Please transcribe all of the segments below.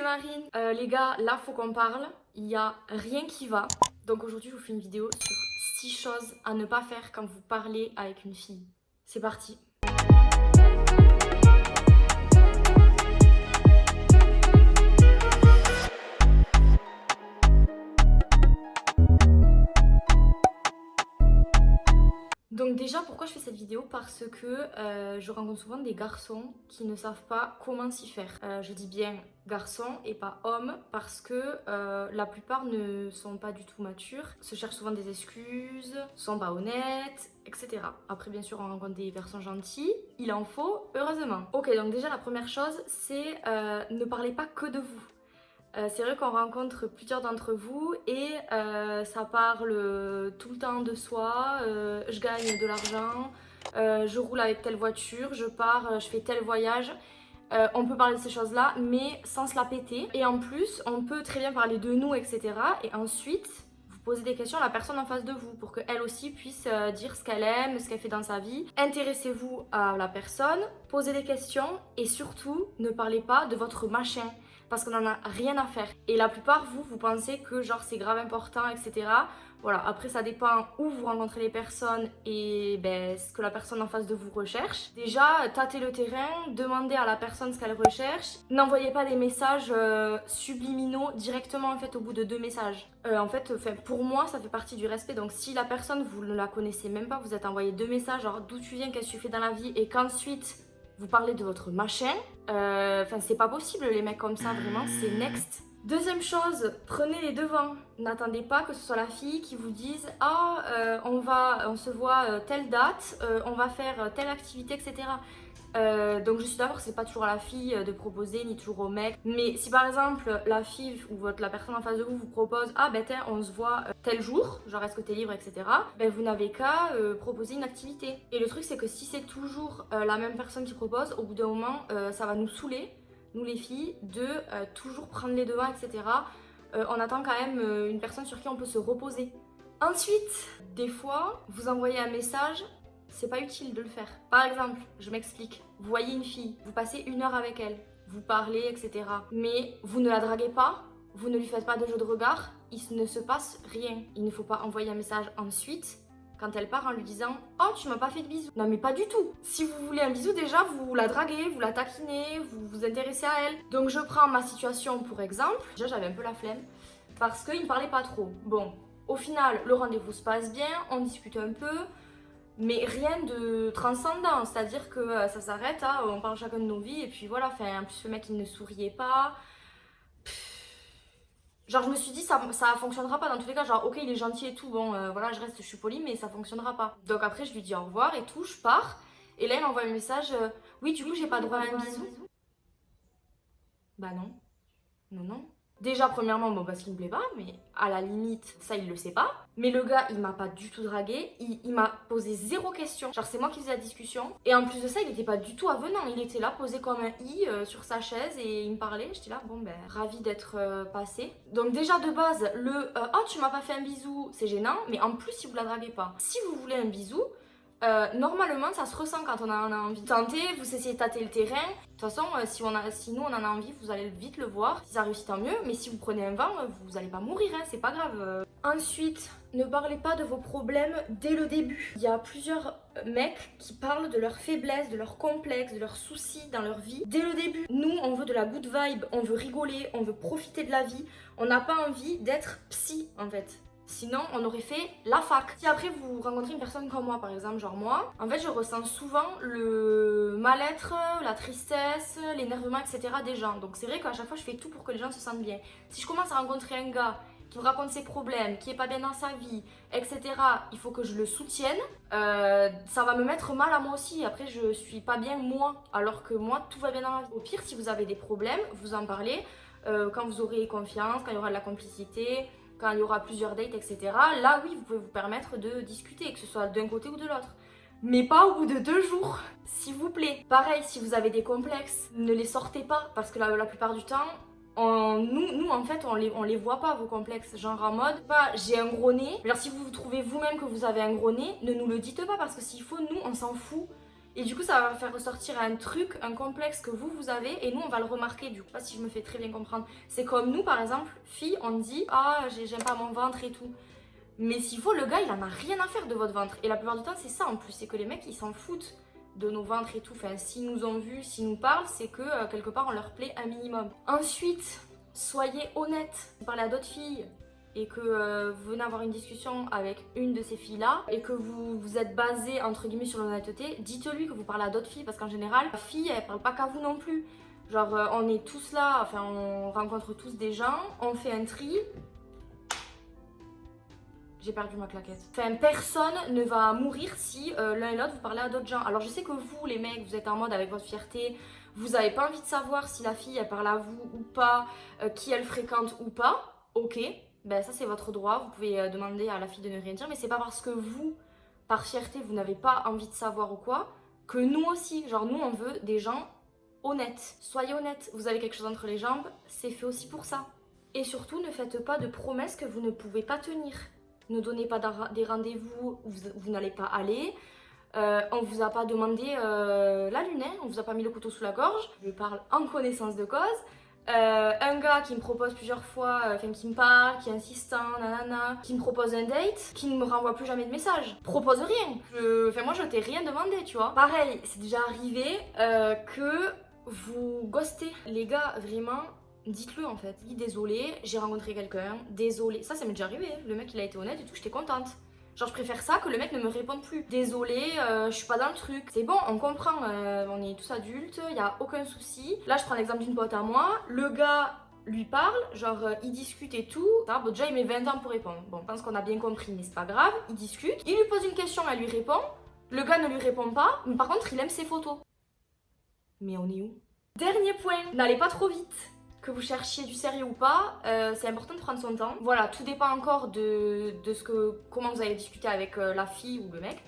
Marine. Les gars, là faut qu'on parle. Il n'y a rien qui va. Donc aujourd'hui je vous fais une vidéo sur 6 choses à ne pas faire quand vous parlez avec une fille. C'est parti. Donc déjà, pourquoi je fais cette vidéo? Parce que je rencontre souvent des garçons qui ne savent pas comment s'y faire. Je dis bien garçons et pas hommes parce que la plupart ne sont pas du tout matures, se cherchent souvent des excuses, sont pas honnêtes, etc. Après, bien sûr, on rencontre des personnes gentilles, il en faut, heureusement. Ok, donc déjà, la première chose, c'est ne parlez pas que de vous. C'est vrai qu'on rencontre plusieurs d'entre vous et ça parle tout le temps de soi, je gagne de l'argent, je roule avec telle voiture, je pars, je fais tel voyage. On peut parler de ces choses-là, mais sans se la péter. Et en plus, on peut très bien parler de nous, etc. Et ensuite, vous posez des questions à la personne en face de vous pour qu'elle aussi puisse dire ce qu'elle aime, ce qu'elle fait dans sa vie. Intéressez-vous à la personne, posez des questions et surtout, ne parlez pas de votre machin. Parce qu'on n'en a rien à faire. Et la plupart, vous pensez que genre c'est grave important, etc. Voilà, après ça dépend où vous rencontrez les personnes et ce que la personne en face de vous recherche. Déjà, tâtez le terrain, demandez à la personne ce qu'elle recherche. N'envoyez pas des messages subliminaux directement en fait au bout de 2 messages. Pour moi, ça fait partie du respect. Donc si la personne, vous ne la connaissez même pas, vous êtes envoyé 2 messages, genre d'où tu viens, qu'est-ce que tu fais dans la vie, et qu'ensuite vous parlez de votre machin, c'est pas possible les mecs comme ça, vraiment, c'est next. Deuxième chose, prenez les devants. N'attendez pas que ce soit la fille qui vous dise « Ah, on se voit telle date, on va faire telle activité, etc. » Donc je suis d'accord que c'est pas toujours à la fille de proposer, ni toujours au mec. Mais si par exemple la fille ou la personne en face de vous vous propose « Ah ben tiens, on se voit tel jour, genre est-ce que t'es libre, etc. » Ben vous n'avez qu'à proposer une activité. Et le truc c'est que si c'est toujours la même personne qui propose, au bout d'un moment ça va nous saouler, nous les filles, de toujours prendre les devants, etc. On attend quand même une personne sur qui on peut se reposer. Ensuite, des fois, vous envoyez un message, c'est pas utile de le faire. Par exemple, je m'explique, vous voyez une fille, vous passez 1 heure avec elle, vous parlez, etc. Mais vous ne la draguez pas, vous ne lui faites pas de jeu de regard, il ne se passe rien. Il ne faut pas envoyer un message ensuite, quand elle part en lui disant « Oh, tu m'as pas fait de bisous ». Non mais pas du tout. Si vous voulez un bisou, déjà, vous la draguez, vous la taquinez, vous vous intéressez à elle. Donc je prends ma situation pour exemple. Déjà, j'avais un peu la flemme parce qu'il ne parlait pas trop. Bon, au final, le rendez-vous se passe bien, on discute un peu, mais rien de transcendant, c'est-à-dire que ça s'arrête, hein, on parle chacun de nos vies et puis voilà, en plus le mec il ne souriait pas. Genre je me suis dit ça fonctionnera pas dans tous les cas, genre ok il est gentil et tout, bon voilà je reste, je suis polie mais ça fonctionnera pas. Donc après je lui dis au revoir et tout, je pars et là il m'envoie un message oui du coup j'ai pas droit à un bisou. Bah non, non. Déjà, premièrement, bon, parce qu'il me plaît pas, mais à la limite, ça, il le sait pas. Mais le gars, il m'a pas du tout dragué. Il m'a posé 0 question. Genre, c'est moi qui faisais la discussion. Et en plus de ça, il était pas du tout avenant. Il était là, posé comme un i sur sa chaise et il me parlait. J'étais là, bon, ben, ravie d'être passée. Donc, déjà, de base, oh, tu m'as pas fait un bisou, c'est gênant. Mais en plus, si vous la draguez pas, si vous voulez un bisou, normalement ça se ressent quand on en a envie. Tentez, vous essayez de tâter le terrain. De toute façon, si nous on en a envie, vous allez vite le voir. Si ça réussit tant mieux, mais si vous prenez un vent, vous allez pas mourir, hein, c'est pas grave. Ensuite, ne parlez pas de vos problèmes dès le début. Il y a plusieurs mecs qui parlent de leurs faiblesses, de leurs complexes, de leurs soucis dans leur vie dès le début. Nous, on veut de la good vibe, on veut rigoler, on veut profiter de la vie. On n'a pas envie d'être psy en fait. Sinon, on aurait fait la fac. Si après vous rencontrez une personne comme moi, par exemple, genre moi, en fait, je ressens souvent le mal-être, la tristesse, l'énervement, etc. des gens. Donc c'est vrai qu'à chaque fois, je fais tout pour que les gens se sentent bien. Si je commence à rencontrer un gars qui me raconte ses problèmes, qui est pas bien dans sa vie, etc., il faut que je le soutienne. Ça va me mettre mal à moi aussi. Après, je suis pas bien moi, alors que moi, tout va bien dans ma vie. Au pire, si vous avez des problèmes, vous en parlez quand vous aurez confiance, quand il y aura de la complicité, quand il y aura plusieurs dates, etc. Là, oui, vous pouvez vous permettre de discuter, que ce soit d'un côté ou de l'autre. Mais pas au bout de 2 jours, s'il vous plaît. Pareil, si vous avez des complexes, ne les sortez pas, parce que la plupart du temps, nous en fait, on les voit pas, vos complexes. Genre en mode, j'ai un gros nez. Alors si vous trouvez vous-même que vous avez un gros nez, ne nous le dites pas, parce que s'il faut, nous, on s'en fout. Et du coup, ça va faire ressortir un truc, un complexe que vous avez, et nous, on va le remarquer. Du coup, pas si je me fais très bien comprendre. C'est comme nous, par exemple, filles, on dit ah, j'aime pas mon ventre et tout. Mais s'il faut, le gars, il en a rien à faire de votre ventre. Et la plupart du temps, c'est ça en plus, c'est que les mecs, ils s'en foutent de nos ventres et tout. Enfin, s'ils nous ont vus, s'ils nous parlent, c'est que quelque part, on leur plaît un minimum. Ensuite, soyez honnête. Vous parlez à d'autres filles et que vous venez avoir une discussion avec une de ces filles-là et que vous êtes basé entre guillemets sur l'honnêteté, dites-lui que vous parlez à d'autres filles parce qu'en général, la fille, elle parle pas qu'à vous non plus. Genre, on est tous là, enfin, on rencontre tous des gens, on fait un tri. J'ai perdu ma claquette. Enfin, personne ne va mourir si l'un et l'autre vous parlez à d'autres gens. Alors je sais que vous, les mecs, vous êtes en mode avec votre fierté, vous n'avez pas envie de savoir si la fille, elle parle à vous ou pas, qui elle fréquente ou pas. Ok, ben ça c'est votre droit, vous pouvez demander à la fille de ne rien dire, mais c'est pas parce que vous, par fierté, vous n'avez pas envie de savoir ou quoi, que nous aussi, genre nous on veut des gens honnêtes. Soyez honnêtes, vous avez quelque chose entre les jambes, c'est fait aussi pour ça. Et surtout, ne faites pas de promesses que vous ne pouvez pas tenir. Ne donnez pas des rendez-vous où vous n'allez pas aller. On vous a pas demandé la lune, hein, on vous a pas mis le couteau sous la gorge. Je parle en connaissance de cause. Un gars qui me propose plusieurs fois, enfin qui me parle, qui est insistant, nanana, qui me propose un date, qui ne me renvoie plus jamais de message, propose rien. Enfin moi je t'ai rien demandé, tu vois. Pareil, c'est déjà arrivé que vous ghostez. Les gars, vraiment, dites-le en fait. Dis désolé, j'ai rencontré quelqu'un, désolé. Ça m'est déjà arrivé, hein. Le mec il a été honnête et tout, j'étais contente. Genre je préfère ça que le mec ne me réponde plus. Désolé, je suis pas dans le truc. C'est bon, on comprend, on est tous adultes, y a aucun souci. Là je prends l'exemple d'une pote à moi, le gars lui parle, genre il discute et tout. Bon, déjà il met 20 ans pour répondre. Bon, je pense qu'on a bien compris, mais c'est pas grave, il discute. Il lui pose une question, elle lui répond. Le gars ne lui répond pas, mais par contre il aime ses photos. Mais on est où? Dernier point, n'allez pas trop vite. Que vous cherchiez du sérieux ou pas, c'est important de prendre son temps. Voilà, tout dépend encore de comment vous allez discuter avec la fille ou le mec.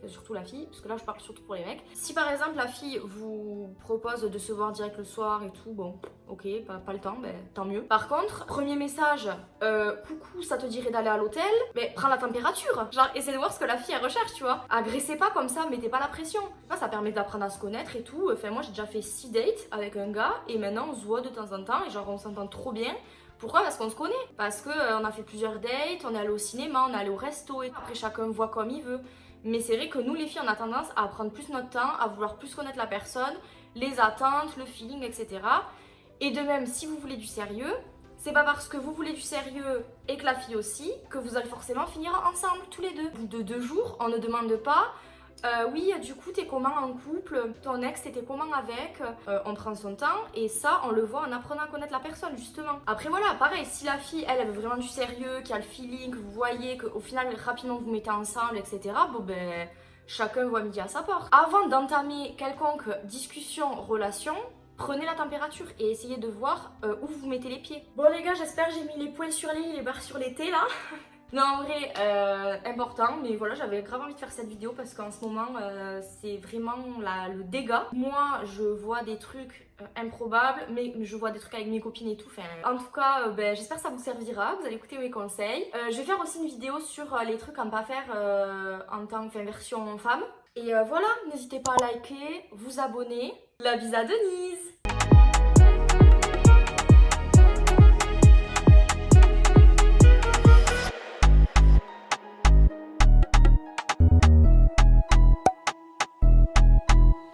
Surtout la fille, parce que là je parle surtout pour les mecs. Si par exemple la fille vous propose de se voir direct le soir et tout, bon, ok, pas le temps, ben tant mieux. Par contre, premier message, coucou, ça te dirait d'aller à l'hôtel, mais prends la température. Genre, essaie de voir ce que la fille elle recherche, tu vois. Agressez pas comme ça, mettez pas la pression. Ça permet d'apprendre à se connaître et tout. Enfin, moi j'ai déjà fait 6 dates avec un gars et maintenant on se voit de temps en temps et genre on s'entend trop bien. Pourquoi? Parce qu'on se connaît. Parce que on a fait plusieurs dates, on est allé au cinéma, on est allé au resto et après chacun voit comme il veut. Mais c'est vrai que nous les filles on a tendance à prendre plus notre temps, à vouloir plus connaître la personne, les attentes, le feeling, etc. Et de même, si vous voulez du sérieux, c'est pas parce que vous voulez du sérieux et que la fille aussi que vous allez forcément finir ensemble tous les deux. Au bout de 2 jours, on ne demande pas oui, du coup, t'es comment en couple? Ton ex, t'étais comment avec? On prend son temps et ça, on le voit en apprenant à connaître la personne, justement. Après, voilà, pareil, si la fille, elle veut vraiment du sérieux, qui a le feeling, que vous voyez, qu'au final, rapidement, vous mettez ensemble, etc., bon ben, chacun voit midi à sa porte. Avant d'entamer quelconque discussion, relation, prenez la température et essayez de voir où vous mettez les pieds. Bon les gars, j'espère que j'ai mis les points sur les barres sur les T là. Non, en vrai, important, mais voilà, j'avais grave envie de faire cette vidéo parce qu'en ce moment, c'est vraiment le dégât. Moi, je vois des trucs improbables, mais je vois des trucs avec mes copines et tout. Enfin, en tout cas, j'espère que ça vous servira, vous allez écouter mes conseils. Je vais faire aussi une vidéo sur les trucs à ne pas faire en tant que version femme. Et voilà, n'hésitez pas à liker, vous abonner. La bise à Denise!